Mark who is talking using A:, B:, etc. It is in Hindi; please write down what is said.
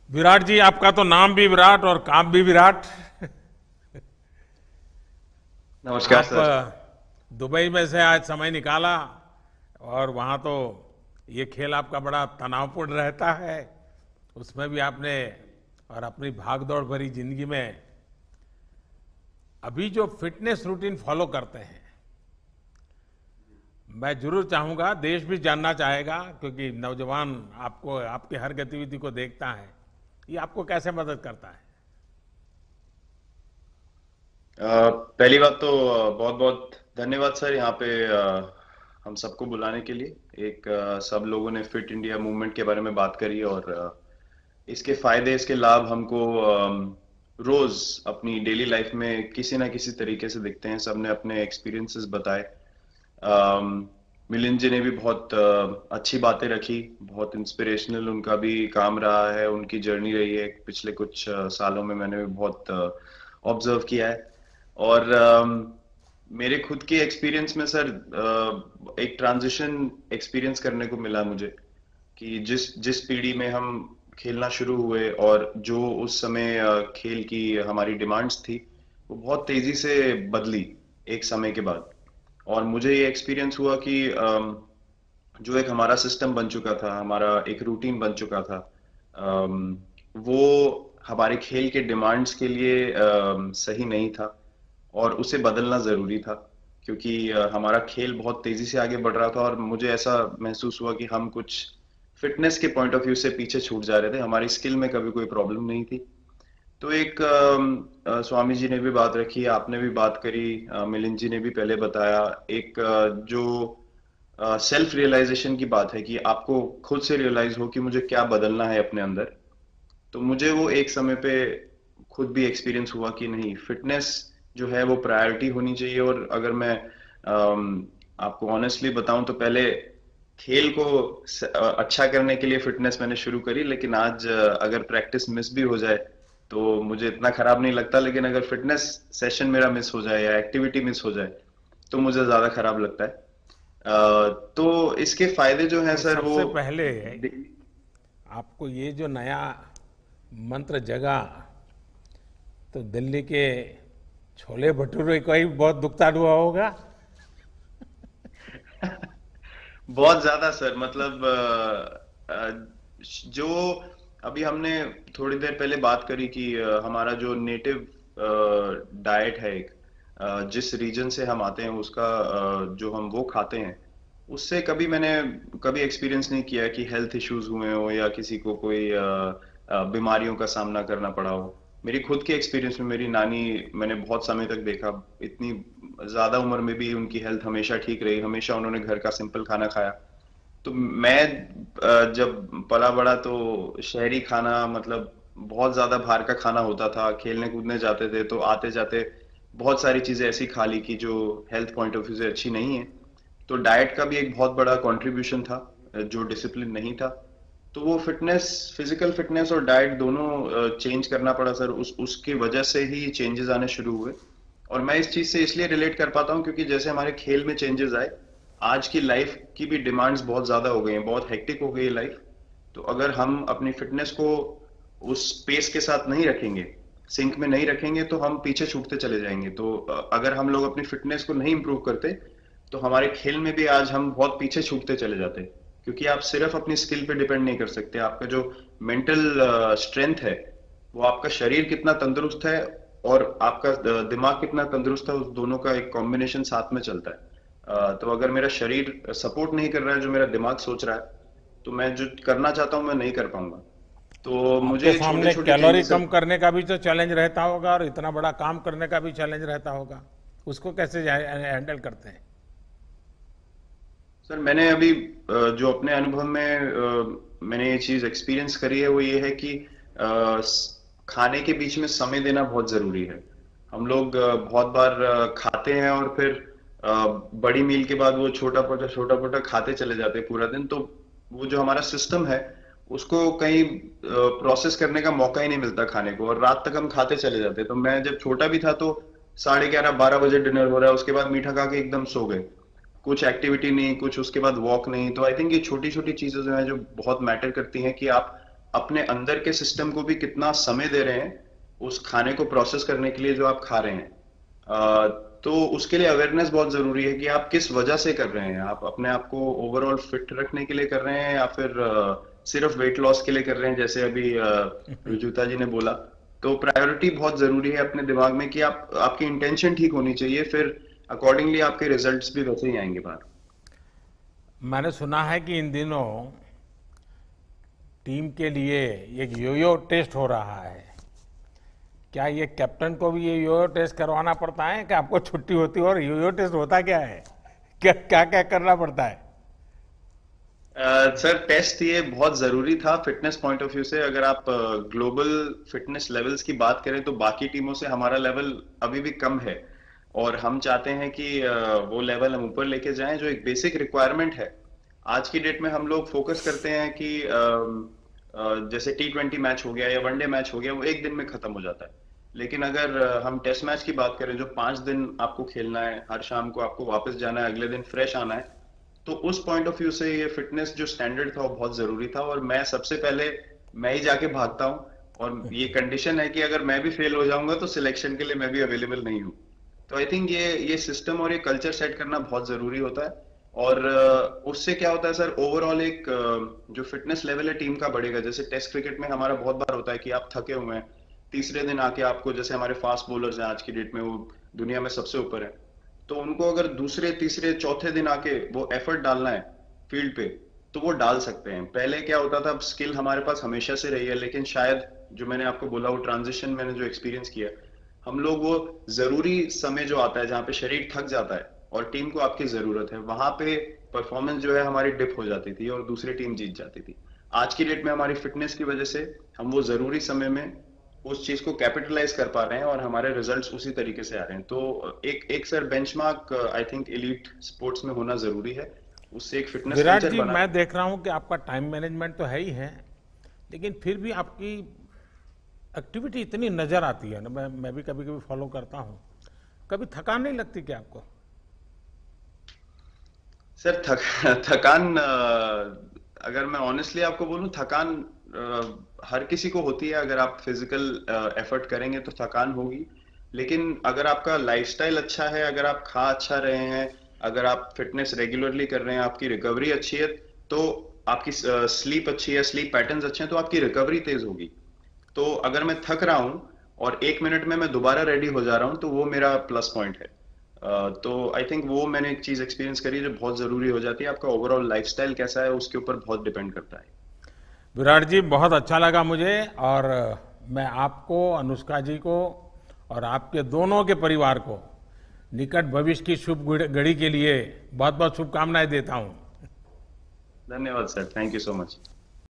A: विराट जी, आपका तो नाम भी विराट और काम भी विराट।
B: नमस्कार
A: आप
B: सर।
A: दुबई में से आज समय निकाला और वहाँ तो ये खेल आपका बड़ा तनावपूर्ण रहता है। उसमें भी आपने और अपनी भागदौड़ भरी जिंदगी में अभी जो फिटनेस रूटीन फॉलो करते हैं, मैं जरूर चाहूंगा, देश भी जानना चाहेगा, क्योंकि नौजवान आपको आपकी हर गतिविधि को देखता है, ये आपको कैसे मदद करता है।
B: पहली बात तो बहुत बहुत धन्यवाद सर यहाँ पे हम सबको बुलाने के लिए। सब लोगों ने फिट इंडिया मूवमेंट के बारे में बात करी और इसके फायदे इसके लाभ हमको रोज अपनी डेली लाइफ में किसी ना किसी तरीके से दिखते हैं। सबने अपने एक्सपीरियंसेस बताए। मिलिंद जी ने भी बहुत अच्छी बातें रखी। बहुत इंस्पिरेशनल उनका भी काम रहा है, उनकी जर्नी रही है पिछले कुछ सालों में। मैंने भी बहुत ऑब्जर्व किया है। और मेरे खुद के एक्सपीरियंस में सर एक ट्रांजिशन एक्सपीरियंस करने को मिला मुझे कि जिस जिस पीढ़ी में हम खेलना शुरू हुए और जो उस समय खेल की हमारी डिमांड्स थी, वो बहुत तेजी से बदली एक समय के बाद। और मुझे ये एक्सपीरियंस हुआ कि जो एक हमारा सिस्टम बन चुका था, हमारा एक रूटीन बन चुका था, वो हमारे खेल के डिमांड्स के लिए सही नहीं था और उसे बदलना जरूरी था। क्योंकि हमारा खेल बहुत तेजी से आगे बढ़ रहा था और मुझे ऐसा महसूस हुआ कि हम कुछ फिटनेस के पॉइंट ऑफ व्यू से पीछे छूट जा रहे थे। हमारी स्किल में कभी कोई प्रॉब्लम नहीं थी। तो स्वामी जी ने भी बात रखी, आपने भी बात करी, मिलिंद जी ने भी पहले बताया। जो सेल्फ रियलाइजेशन की बात है कि आपको खुद से रियलाइज हो कि मुझे क्या बदलना है अपने अंदर। तो मुझे वो एक समय पे खुद भी एक्सपीरियंस हुआ कि नहीं, फिटनेस जो है वो प्रायोरिटी होनी चाहिए। और अगर मैं आपको ऑनेस्टली बताऊं तो पहले खेल को अच्छा करने के लिए फिटनेस मैंने शुरू करी, लेकिन आज अगर प्रैक्टिस मिस भी हो जाए तो मुझे इतना खराब नहीं लगता। लेकिन अगर फिटनेस सेशन मेरा मिस हो जाए या एक्टिविटी मिस हो जाए तो मुझे ज्यादा खराब लगता है। तो इसके फायदे जो हैं
A: तो
B: सर वो
A: सबसे पहले आपको ये जो नया मंत्र जगा, तो दिल्ली के छोले भटूरे का ही बहुत दुखता हुआ होगा।
B: बहुत ज्यादा सर। मतलब जो अभी हमने थोड़ी देर पहले बात करी कि हमारा जो नेटिव डाइट है, जिस रीजन से हम आते हैं उसका जो हम वो खाते हैं, उससे कभी मैंने कभी एक्सपीरियंस नहीं किया कि हेल्थ इश्यूज हुए हो या किसी को कोई बीमारियों का सामना करना पड़ा हो। मेरी खुद के एक्सपीरियंस में मेरी नानी, मैंने बहुत समय तक देखा, इतनी ज्यादा उम्र में भी उनकी हेल्थ हमेशा ठीक रही। हमेशा उन्होंने घर का सिंपल खाना खाया। तो मैं जब पला बड़ा तो शहरी खाना, मतलब बहुत ज्यादा बाहर का खाना होता था। खेलने कूदने जाते थे तो आते जाते बहुत सारी चीजें ऐसी खा ली कि जो हेल्थ पॉइंट ऑफ व्यू से अच्छी नहीं है। तो डाइट का भी एक बहुत बड़ा कंट्रीब्यूशन था, जो डिसिप्लिन नहीं था। तो वो फिटनेस, फिजिकल फिटनेस और डाइट दोनों चेंज करना पड़ा सर। उस उसकी वजह से ही चेंजेस आने शुरू हुए। और मैं इस चीज से इसलिए रिलेट कर पाता हूँ क्योंकि जैसे हमारे खेल में चेंजेस आए, आज की लाइफ की भी डिमांड्स बहुत ज्यादा हो गई हैं, बहुत हेक्टिक हो गई है लाइफ। तो अगर हम अपनी फिटनेस को उस पेस के साथ नहीं रखेंगे, सिंक में नहीं रखेंगे, तो हम पीछे छूटते चले जाएंगे। तो अगर हम लोग अपनी फिटनेस को नहीं इंप्रूव करते तो हमारे खेल में भी आज हम बहुत पीछे छूटते चले जाते। क्योंकि आप सिर्फ अपनी स्किल पे डिपेंड नहीं कर सकते। आपका जो मेंटल स्ट्रेंथ है, वो आपका शरीर कितना तंदुरुस्त है और आपका दिमाग कितना तंदुरुस्त है, उस दोनों का एक कॉम्बिनेशन साथ में चलता है। तो अगर मेरा शरीर सपोर्ट नहीं कर रहा है जो मेरा दिमाग सोच रहा है, तो मैं जो करना चाहता हूँ मैं नहीं कर पाऊंगा। तो
A: आपके
B: मुझे छोटे
A: सामने
B: छोटे
A: कैलोरी
B: चेंजेस।
A: कम करने का भी तो चैलेंज रहता होगा और इतना बड़ा काम करने का भी चैलेंज रहता होगा। उसको कैसे हैंडल करते हैं।
B: सर मैंने अभी जो अपने अनुभव में मैंने ये चीज एक्सपीरियंस करी है वो ये है कि खाने के बीच में समय देना बहुत जरूरी है। हम लोग बहुत बार खाते हैं और फिर बड़ी मील के बाद वो छोटा छोटा खाते चले जाते हैं पूरा दिन। तो वो जो हमारा सिस्टम है, उसको कहीं प्रोसेस करने का मौका ही नहीं मिलता खाने को, और रात तक हम खाते चले जाते हैं। तो मैं जब छोटा भी था तो 11:30 12 बजे डिनर हो रहा है, उसके बाद मीठा खा के एकदम सो गए। कुछ एक्टिविटी नहीं, कुछ उसके बाद वॉक नहीं। तो आई थिंक ये छोटी छोटी चीजें जो है जो बहुत मैटर करती हैं कि आप अपने अंदर के सिस्टम को भी कितना समय दे रहे हैं उस खाने को प्रोसेस करने के लिए जो आप खा रहे हैं। तो उसके लिए अवेयरनेस बहुत जरूरी है कि आप किस वजह से कर रहे हैं। आप अपने आप को ओवरऑल फिट रखने के लिए कर रहे हैं या फिर सिर्फ वेट लॉस के लिए कर रहे हैं, जैसे अभी रुजुता जी ने बोला। तो प्रायोरिटी बहुत जरूरी है अपने दिमाग में कि आप आपकी इंटेंशन ठीक होनी चाहिए, फिर अकॉर्डिंगली आपके रिजल्ट्स भी वैसे ही आएंगे बाहर।
A: मैंने सुना है कि इन दिनों टीम के लिए एक योयो टेस्ट हो रहा है। क्या ये कैप्टन को भी ये योयो टेस्ट करवाना पड़ता है कि आपको छुट्टी होती है? और योयो टेस्ट होता क्या है, क्या क्या क्या करना पड़ता है?
B: सर, टेस्ट ये बहुत जरूरी था फिटनेस पॉइंट ऑफ व्यू से। अगर आप ग्लोबल फिटनेस लेवल्स की बात करें तो बाकी टीमों से हमारा लेवल अभी भी कम है, और हम चाहते हैं कि वो लेवल हम ऊपर लेके जाएं। जो एक बेसिक रिक्वायरमेंट है आज की डेट में, हम लोग फोकस करते हैं कि जैसे T20 मैच हो गया या वनडे मैच हो गया, वो एक दिन में खत्म हो जाता है। लेकिन अगर हम टेस्ट मैच की बात करें जो 5 दिन आपको खेलना है, हर शाम को आपको वापस जाना है, अगले दिन फ्रेश आना है, तो उस पॉइंट ऑफ व्यू से ये फिटनेस जो स्टैंडर्ड था वो बहुत जरूरी था। और मैं सबसे पहले मैं ही जाके भागता हूँ, और ये कंडीशन है कि अगर मैं भी फेल हो जाऊंगा तो सिलेक्शन के लिए मैं भी अवेलेबल नहीं हूँ। तो आई थिंक ये सिस्टम और ये कल्चर सेट करना बहुत जरूरी होता है। और उससे क्या होता है सर, ओवरऑल एक जो फिटनेस लेवल है टीम का बढ़ेगा। जैसे टेस्ट क्रिकेट में हमारा बहुत बार होता है कि आप थके हुए हैं, तीसरे दिन आके आपको, जैसे हमारे फास्ट बॉलर्स हैं आज की डेट में, वो दुनिया में सबसे ऊपर है, तो उनको अगर दूसरे तीसरे चौथे दिन आके वो एफर्ट डालना है फील्ड पे, तो वो डाल सकते हैं। पहले क्या होता था, स्किल हमारे पास हमेशा से रही है, लेकिन शायद जो मैंने आपको बोला वो ट्रांजिशन मैंने जो एक्सपीरियंस किया, हम लोग वो जरूरी समय जो आता है जहाँ पे शरीर थक जाता है और टीम को आपकी जरूरत है, वहां पे परफॉर्मेंस जो है हमारी डिप हो जाती थी और दूसरी टीम जीत जाती थी। आज की डेट में हमारी फिटनेस की वजह से हम वो जरूरी समय में उस चीज को कैपिटलाइज कर पा रहे हैं और हमारे रिजल्ट्स उसी तरीके से आ रहे हैं। तो एक एक sir benchmark I think elite sports में होना जरूरी है, उससे एक फिटनेस
A: विराट
B: कल्चर
A: जी,
B: बना।
A: मैं देख रहा हूं कि आपका टाइम मैनेजमेंट तो है ही है, लेकिन फिर भी आपकी एक्टिविटी इतनी नजर आती है ना, मैं भी कभी कभी फॉलो करता हूं। कभी थकान नहीं लगती क्या आपको?
B: सर, थकान, अगर मैं ऑनेस्टली आपको बोलूं, थकान हर किसी को होती है। अगर आप फिजिकल एफर्ट करेंगे तो थकान होगी, लेकिन अगर आपका लाइफस्टाइल अच्छा है, अगर आप खा अच्छा रहे हैं, अगर आप फिटनेस रेगुलरली कर रहे हैं, आपकी रिकवरी अच्छी है, तो आपकी स्लीप अच्छी है, स्लीप पैटर्न्स अच्छे हैं, तो आपकी रिकवरी तेज होगी। तो अगर मैं थक रहा हूं और 1 मिनट में मैं दोबारा रेडी हो जा रहा हूं, तो वो मेरा प्लस पॉइंट है। तो आई थिंक वो मैंने एक चीज एक्सपीरियंस करी जो बहुत जरूरी हो जाती है। आपका ओवरऑल लाइफस्टाइल कैसा है उसके ऊपर बहुत डिपेंड करता है।
A: विराट जी, बहुत अच्छा लगा मुझे, और मैं आपको, अनुष्का जी को और आपके दोनों के परिवार को निकट भविष्य की शुभ घड़ी के लिए बहुत बहुत शुभकामनाएं देता हूं।
B: धन्यवाद sir, thank you so much.